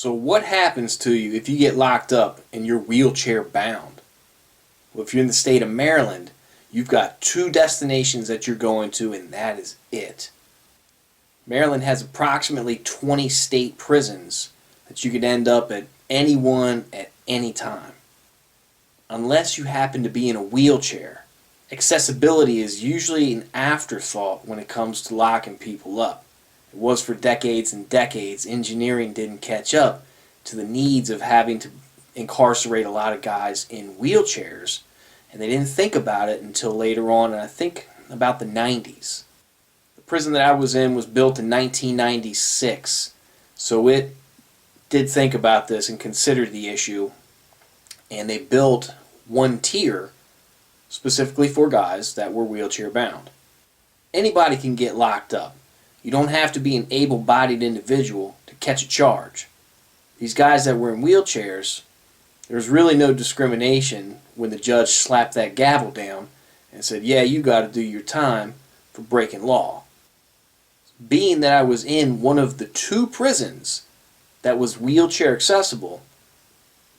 So what happens to you if you get locked up and you're wheelchair bound? Well, if you're in the state of Maryland, you've got 2 destinations that you're going to, and that is it. Maryland has approximately 20 state prisons that you could end up at any one at any time. Unless you happen to be in a wheelchair, accessibility is usually an afterthought when it comes to locking people up. It was for decades and decades. Engineering didn't catch up to the needs of having to incarcerate a lot of guys in wheelchairs, and they didn't think about it until later on, and I think about the 90s. The prison that I was in was built in 1996, so it did think about this and considered the issue, and they built one tier specifically for guys that were wheelchair bound. Anybody can get locked up. You don't have to be an able-bodied individual to catch a charge. These guys that were in wheelchairs, there was really no discrimination when the judge slapped that gavel down and said, yeah, you got to do your time for breaking law. Being that I was in one of the 2 prisons that was wheelchair accessible,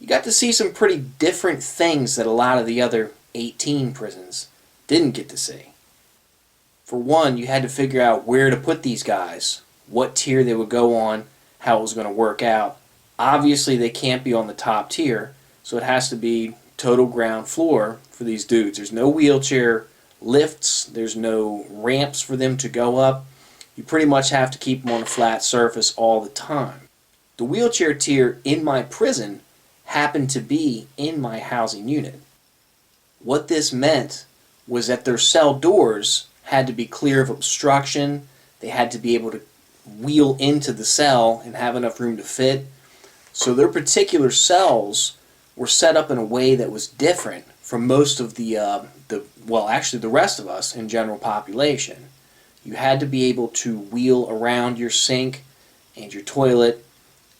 you got to see some pretty different things that a lot of the other 18 prisons didn't get to see. For one, you had to figure out where to put these guys, what tier they would go on, how it was going to work out. Obviously, they can't be on the top tier, so it has to be total ground floor for these dudes. There's no wheelchair lifts, there's no ramps for them to go up. You pretty much have to keep them on a flat surface all the time. The wheelchair tier in my prison happened to be in my housing unit. What this meant was that their cell doors had to be clear of obstruction. They had to be able to wheel into the cell and have enough room to fit. So their particular cells were set up in a way that was different from most of the rest of us in general population. You had to be able to wheel around your sink and your toilet,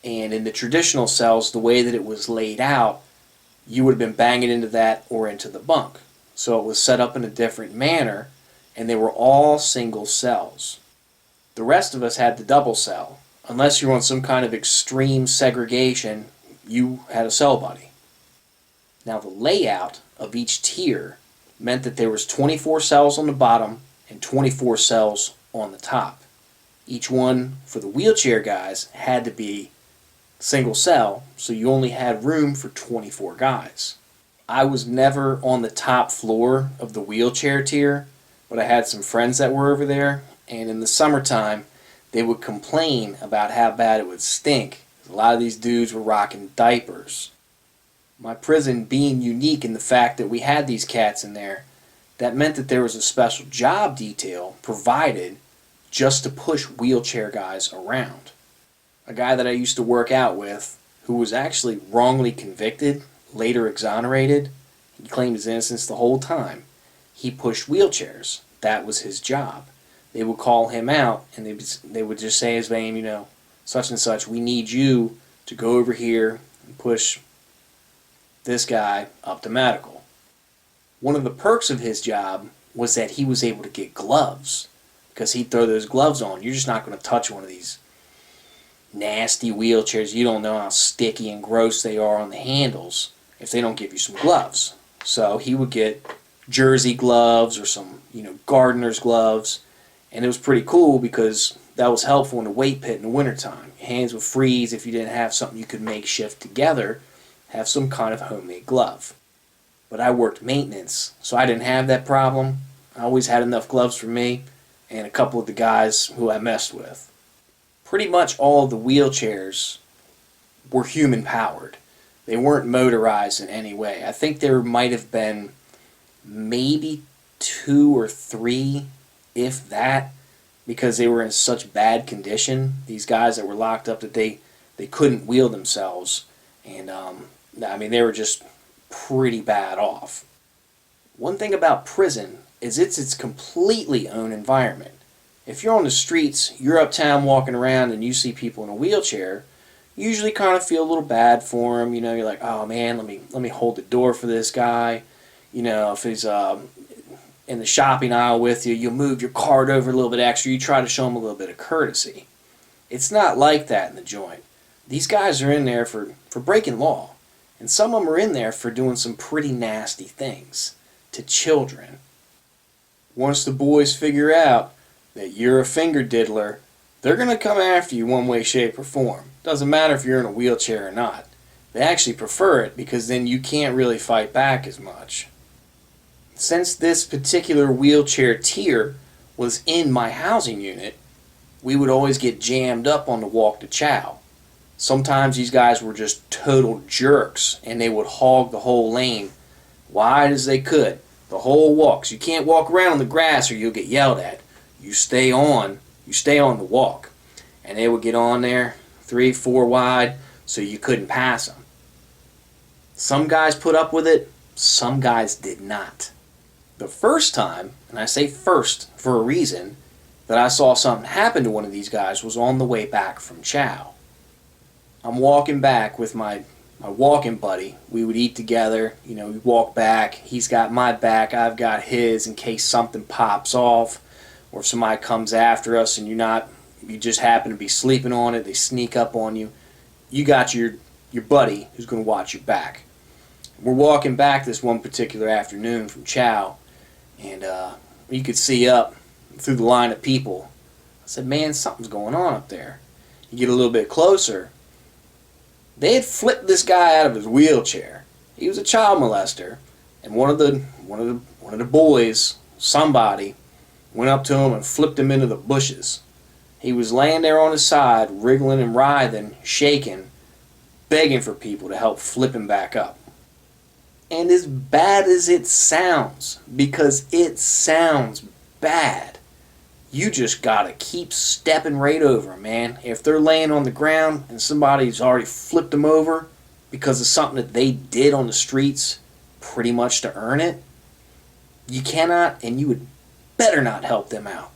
and in the traditional cells, the way that it was laid out, you would have been banging into that or into the bunk. So it was set up in a different manner, and they were all single cells. The rest of us had the double cell. Unless you were on some kind of extreme segregation, you had a cell buddy. Now the layout of each tier meant that there was 24 cells on the bottom and 24 cells on the top. Each one for the wheelchair guys had to be single cell, so you only had room for 24 guys. I was never on the top floor of the wheelchair tier, but I had some friends that were over there, and in the summertime they would complain about how bad it would stink. A lot of these dudes were rocking diapers. My prison being unique in the fact that we had these cats in there, that meant that there was a special job detail provided just to push wheelchair guys around. A guy that I used to work out with, who was actually wrongly convicted, later exonerated, he claimed his innocence the whole time. He pushed wheelchairs. That was his job. They would call him out, and they would just say his name, such and such, we need you to go over here and push this guy up to medical. One of the perks of his job was that he was able to get gloves, because he'd throw those gloves on. You're just not going to touch one of these nasty wheelchairs. You don't know how sticky and gross they are on the handles if they don't give you some gloves. So he would get jersey gloves or some, gardener's gloves, and it was pretty cool because that was helpful in the weight pit in the wintertime. Your hands would freeze if you didn't have something you could makeshift together, have some kind of homemade glove. But I worked maintenance, so I didn't have that problem. I always had enough gloves for me and a couple of the guys who I messed with. Pretty much all of the wheelchairs were human-powered. They weren't motorized in any way. I think there might have been maybe 2 or 3, if that, because they were in such bad condition, these guys that were locked up, that they couldn't wheel themselves. And, they were just pretty bad off. One thing about prison is it's its completely own environment. If you're on the streets, you're uptown walking around and you see people in a wheelchair, you usually kind of feel a little bad for them. You're like, oh man, let me hold the door for this guy. If he's in the shopping aisle with you, you'll move your cart over a little bit extra. You try to show him a little bit of courtesy. It's not like that in the joint. These guys are in there for breaking law. And some of them are in there for doing some pretty nasty things to children. Once the boys figure out that you're a finger diddler, they're going to come after you one way, shape, or form. Doesn't matter if you're in a wheelchair or not. They actually prefer it because then you can't really fight back as much. Since this particular wheelchair tier was in my housing unit, we would always get jammed up on the walk to chow. Sometimes these guys were just total jerks and they would hog the whole lane wide as they could. The whole walk. 'Cause you can't walk around on the grass or you'll get yelled at. You stay on the walk. And they would get on there 3, 4 wide so you couldn't pass them. Some guys put up with it, some guys did not. The first time, and I say first for a reason, that I saw something happen to one of these guys was on the way back from chow. I'm walking back with my walking buddy. We would eat together, we walk back. He's got my back, I've got his in case something pops off or if somebody comes after us and you just happen to be sleeping on it, they sneak up on you. You got your buddy who's going to watch your back. We're walking back this one particular afternoon from chow, and you could see up through the line of people. I said, man, something's going on up there. You get a little bit closer. They had flipped this guy out of his wheelchair. He was a child molester, and one of the boys, somebody, went up to him and flipped him into the bushes. He was laying there on his side, wriggling and writhing, shaking, begging for people to help flip him back up. And as bad as it sounds, because it sounds bad, you just gotta keep stepping right over them, man. If they're laying on the ground and somebody's already flipped them over because of something that they did on the streets pretty much to earn it, you cannot and you would better not help them out.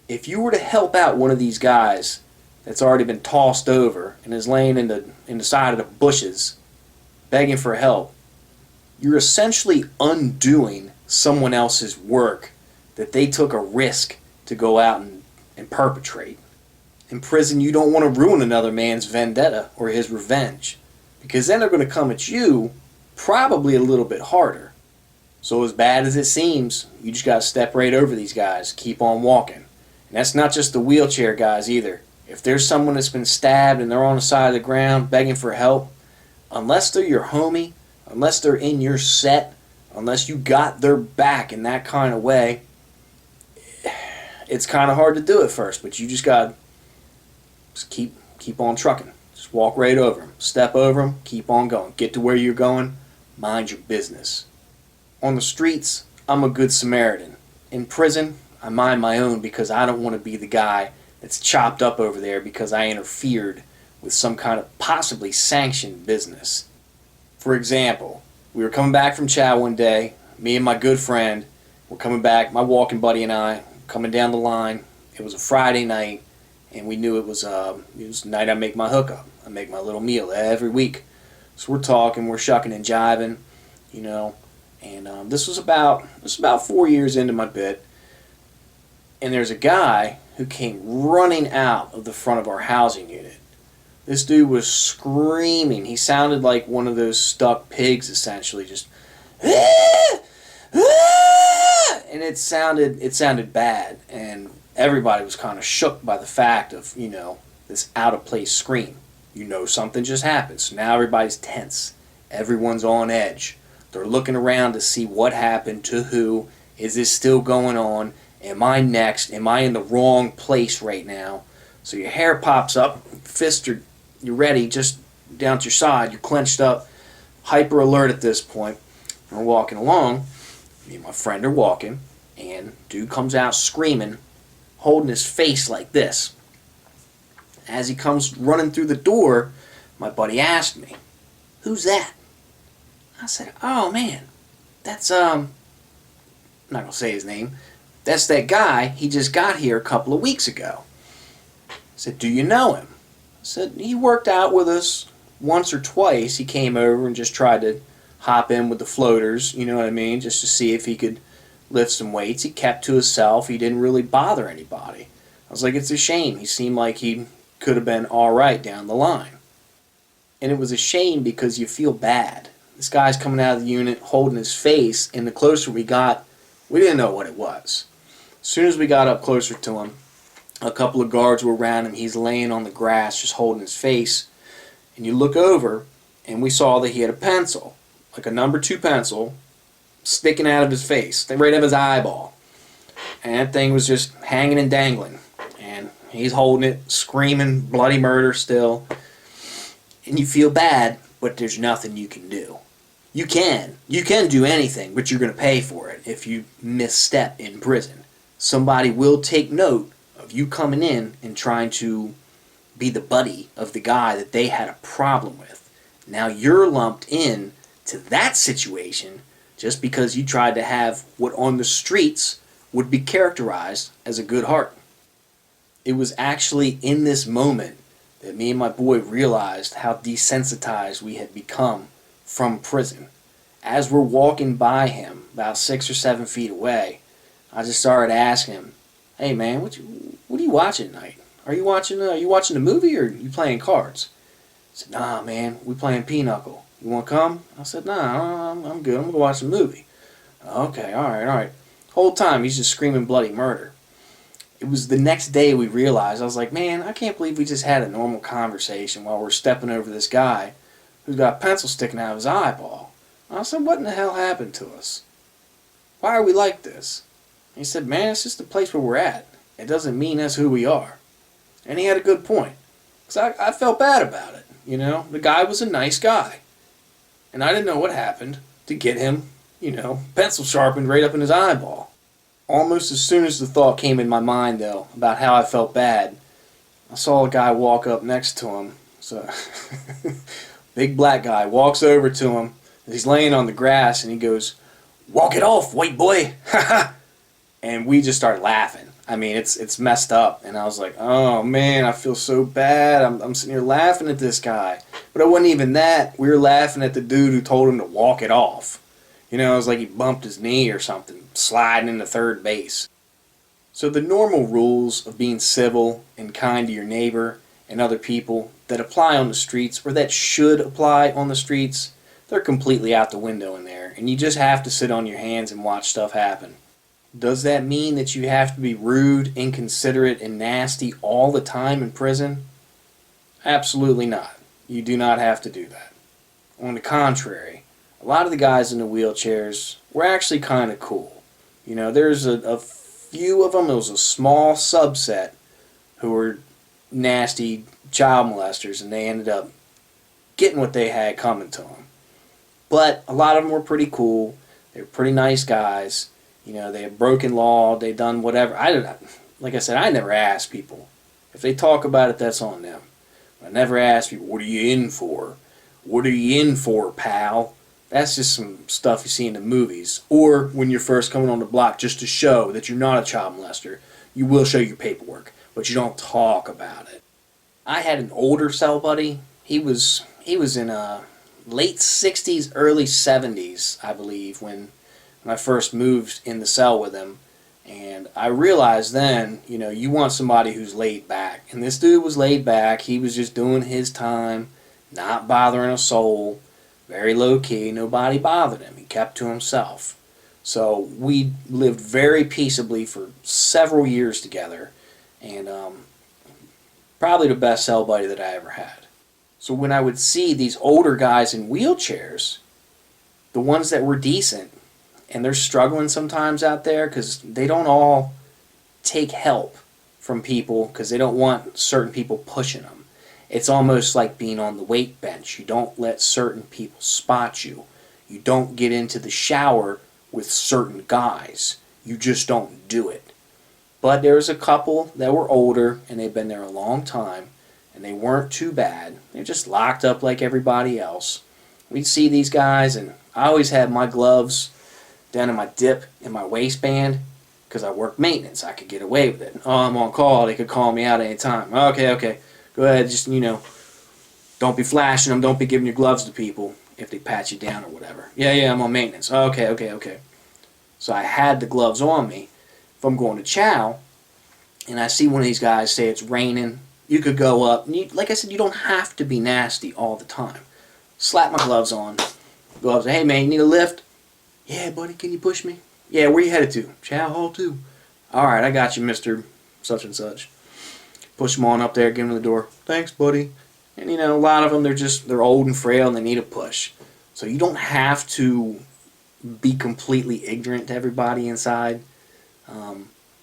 If you were to help out one of these guys that's already been tossed over and is laying in the side of the bushes begging for help, you're essentially undoing someone else's work that they took a risk to go out and perpetrate. In prison, you don't want to ruin another man's vendetta or his revenge, because then they're going to come at you probably a little bit harder. So as bad as it seems, you just got to step right over these guys, keep on walking. And that's not just the wheelchair guys either. If there's someone that's been stabbed and they're on the side of the ground begging for help, unless they're your homie, unless they're in your set, unless you got their back in that kind of way, it's kind of hard to do at first, but you just got to keep on trucking. Just walk right over them. Step over them, keep on going. Get to where you're going, mind your business. On the streets, I'm a good Samaritan. In prison, I mind my own because I don't want to be the guy that's chopped up over there because I interfered with some kind of possibly sanctioned business. For example, we were coming back from chow one day, me and my good friend were coming back, my walking buddy and I, coming down the line. It was a Friday night, and we knew it was the night I make my hookup. I make my little meal every week. So we're talking, we're shucking and jiving, and this was about 4 years into my bit, and there's a guy who came running out of the front of our housing unit. This dude was screaming. He sounded like one of those stuck pigs, essentially, just "Ah! Ah!" And it sounded bad, and everybody was kind of shook by the fact of, this out of place scream. Something just happened. So now everybody's tense. Everyone's on edge. They're looking around to see what happened to who. Is this still going on? Am I next? Am I in the wrong place right now? So your hair pops up, fists you're ready, just down to your side, you're clenched up, hyper alert at this point. We're walking along, me and my friend are walking, and dude comes out screaming, holding his face like this. As he comes running through the door, my buddy asked me, "Who's that?" I said, "Oh man, that's I'm not gonna say his name. That's that guy, he just got here a couple of weeks ago." I said, "Do you know him?" I said, "He worked out with us once or twice. He came over and just tried to hop in with the floaters, you know what I mean, just to see if he could lift some weights. He kept to himself. He didn't really bother anybody." I was like, "It's a shame. He seemed like he'd could have been alright down the line. And it was a shame because you feel bad. This guy's coming out of the unit holding his face, and the closer we got, we didn't know what it was. As soon as we got up closer to him, a couple of guards were around him. He's laying on the grass just holding his face. And you look over, and we saw that he had a pencil, like a number 2 pencil, sticking out of his face, right out of his eyeball. And that thing was just hanging and dangling. And he's holding it, screaming bloody murder still. And you feel bad, but there's nothing you can do. You can do anything, but you're going to pay for it if you misstep in prison. Somebody will take note of you coming in and trying to be the buddy of the guy that they had a problem with. Now you're lumped in to that situation just because you tried to have what on the streets would be characterized as a good heart. It was actually in this moment that me and my boy realized how desensitized we had become from prison. As we're walking by him, about 6 or 7 feet away, I just started asking him, "Hey man, what are you watching tonight? Are you watching a movie or are you playing cards?" He said, "Nah man, we playing pinochle. You want to come?" I said, "Nah, I'm good. I'm going to watch a movie." "Okay, alright. Whole time he's just screaming bloody murder. It was the next day we realized, I was like, man, I can't believe we just had a normal conversation while we're stepping over this guy who's got a pencil sticking out of his eyeball. I said, what in the hell happened to us? Why are we like this? And he said, man, it's just the place where we're at. It doesn't mean that's who we are. And he had a good point. Because I felt bad about it. You know, the guy was a nice guy. And I didn't know what happened to get him, pencil sharpened right up in his eyeball. Almost as soon as the thought came in my mind, though, about how I felt bad, I saw a guy walk up next to him. So, big black guy walks over to him. He's laying on the grass, and he goes, "Walk it off, white boy!" And we just started laughing. I mean, it's messed up. And I was like, oh, man, I feel so bad. I'm sitting here laughing at this guy. But it wasn't even that. We were laughing at the dude who told him to walk it off. It was like he bumped his knee or something, sliding into third base. So the normal rules of being civil and kind to your neighbor and other people that apply on the streets, or that should apply on the streets, they're completely out the window in there. And you just have to sit on your hands and watch stuff happen. Does that mean that you have to be rude, inconsiderate, and nasty all the time in prison? Absolutely not. You do not have to do that. On the contrary, a lot of the guys in the wheelchairs were actually kind of cool. There's a few of them, it was a small subset, who were nasty child molesters, and they ended up getting what they had coming to them. But a lot of them were pretty cool. They were pretty nice guys. They had broken law, they done whatever. Like I said, I never asked people. If they talk about it, that's on them. I never asked people, what are you in for? What are you in for, pal? That's just some stuff you see in the movies. Or when you're first coming on the block, just to show that you're not a child molester. You will show your paperwork, but you don't talk about it. I had an older cell buddy. He was in late 60s, early 70s, I believe, when I first moved in the cell with him. And I realized then, you want somebody who's laid back. And this dude was laid back. He was just doing his time, not bothering a soul. Very low-key, nobody bothered him. He kept to himself. So we lived very peaceably for several years together, and probably the best cell buddy that I ever had. So when I would see these older guys in wheelchairs, the ones that were decent, and they're struggling sometimes out there because they don't all take help from people because they don't want certain people pushing them. It's almost like being on the weight bench. You don't let certain people spot you. You don't get into the shower with certain guys. You just don't do it. But there's a couple that were older, and they've been there a long time, and they weren't too bad. They're just locked up like everybody else. We'd see these guys, and I always had my gloves down in my dip in my waistband because I worked maintenance. I could get away with it. Oh, I'm on call. They could call me out any time. Okay. Go ahead, just, don't be flashing them, don't be giving your gloves to people if they pat you down or whatever. Yeah, I'm on maintenance. Okay. So I had the gloves on me. If I'm going to chow, and I see one of these guys say it's raining, you could go up, and like I said, you don't have to be nasty all the time. Slap my gloves on, go up and say, hey man, you need a lift? Yeah, buddy, can you push me? Yeah, where you headed to? Chow Hall 2. Alright, I got you, Mr. Such and such. Push them on up there, give them the door. Thanks, buddy. And you know, a lot of them, they're old and frail and they need a push. So you don't have to be completely ignorant to everybody inside.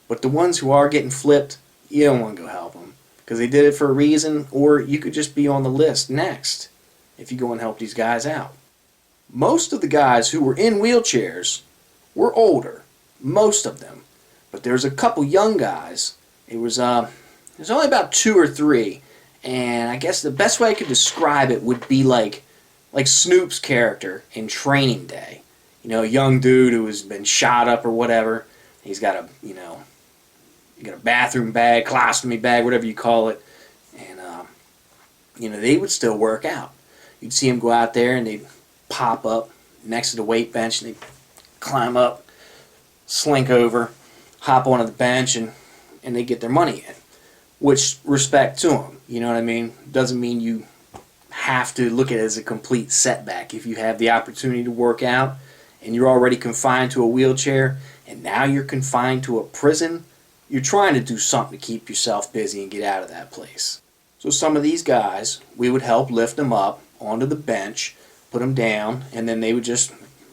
But the ones who are getting flipped, you don't want to go help them. Because they did it for a reason, or you could just be on the list next if you go and help these guys out. Most of the guys who were in wheelchairs were older. Most of them. But there's a couple young guys. There's only about 2 or 3. And I guess the best way I could describe it would be like Snoop's character in Training Day. You know, a young dude who has been shot up or whatever. He's got a, you got a bathroom bag, colostomy bag, whatever you call it. And, they would still work out. You'd see them go out there and they'd pop up next to the weight bench and they'd climb up, slink over, hop onto the bench, and they get their money in. Which, respect to them, you know what I mean? Doesn't mean you have to look at it as a complete setback. If you have the opportunity to work out and you're already confined to a wheelchair and now you're confined to a prison, you're trying to do something to keep yourself busy and get out of that place. So some of these guys, we would help lift them up onto the bench, put them down, and then they would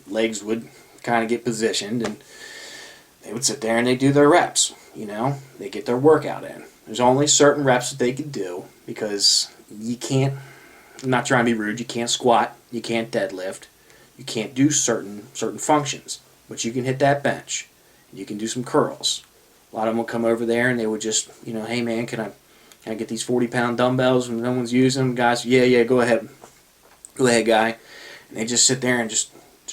legs would kind of get positioned and they would sit there and they do their reps. They get their workout in. There's only certain reps that they could do because you can't, I'm not trying to be rude, you can't squat, you can't deadlift, you can't do certain functions, but you can hit that bench. You can do some curls. A lot of them will come over there and they would just, hey man, can I get these 40-pound dumbbells when no one's using them? Guys, yeah, go ahead. Go ahead, guy. And they just sit there and just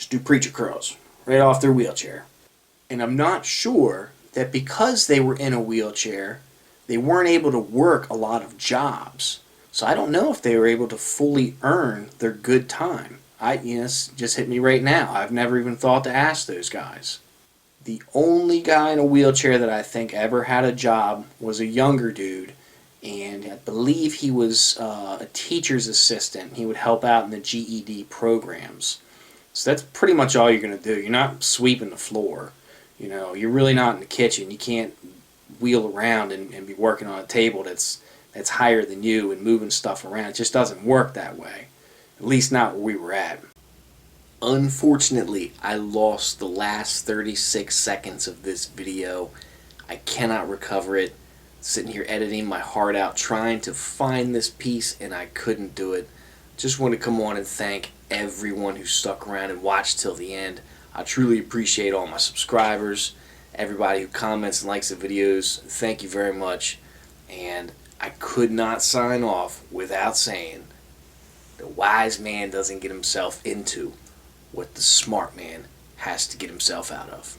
do preacher curls right off their wheelchair. And I'm not sure that because they were in a wheelchair, they weren't able to work a lot of jobs. So I don't know if they were able to fully earn their good time. It's just hit me right now. I've never even thought to ask those guys. The only guy in a wheelchair that I think ever had a job was a younger dude, and I believe he was a teacher's assistant. He would help out in the GED programs. So that's pretty much all you're going to do. You're not sweeping the floor. You're really not in the kitchen. You can't wheel around and be working on a table that's higher than you and moving stuff around. It just doesn't work that way. At least not where we were at. Unfortunately, I lost the last 36 seconds of this video. I cannot recover it. Sitting here editing my heart out trying to find this piece and I couldn't do it. Just want to come on and thank everyone who stuck around and watched till the end. I truly appreciate all my subscribers, everybody who comments and likes the videos. Thank you very much. And I could not sign off without saying the wise man doesn't get himself into what the smart man has to get himself out of.